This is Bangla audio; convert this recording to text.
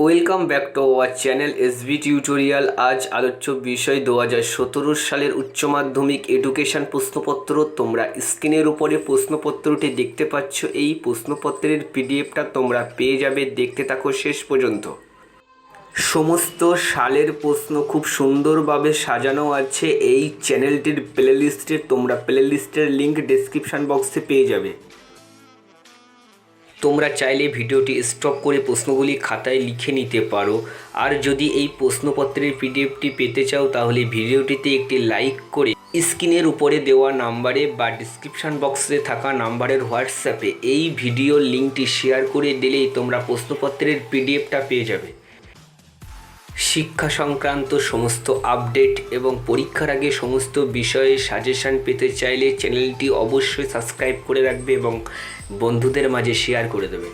Welcome back to our channel SB tutorial. আজ আলোচ্য বিষয় 2017 সালের উচ্চ মাধ্যমিক এডুকেশন প্রশ্নপত্র। তোমরা স্ক্রিনের উপরে প্রশ্নপত্রটি দেখতে পাচ্ছ। এই প্রশ্নপত্রের পিডিএফটা তোমরা পেয়ে যাবে, দেখতে থাকো শেষ পর্যন্ত। সমস্ত সালের প্রশ্ন খুব সুন্দরভাবে সাজানো আছে এই চ্যানেলটির প্লেলিস্টে। তোমরা প্লেলিস্টের লিঙ্ক ডেসক্রিপশান বক্সে পেয়ে যাবে। তোমরা চাইলে ভিডিওটি স্টপ করে প্রশ্নগুলি খাতায় লিখে নিতে পারো। আর যদি এই প্রশ্নপত্রের পিডিএফটি পেতে চাও তাহলে ভিডিওটিতে একটি লাইক করে স্ক্রিনের উপরে দেওয়া নাম্বারে বা ডিসক্রিপশান বক্সে থাকা নাম্বারের হোয়াটসঅ্যাপে এই ভিডিওর লিঙ্কটি শেয়ার করে দিলেই তোমরা প্রশ্নপত্রের পিডিএফটা পেয়ে যাবে। শিক্ষা সংক্রান্ত সমস্ত আপডেট এবং পরীক্ষার আগে সমস্ত বিষয়ে সাজেশান পেতে চাইলে চ্যানেলটি অবশ্যই সাবস্ক্রাইব করে রাখবে এবং বন্ধুদের মাঝে শেয়ার করে দেবে।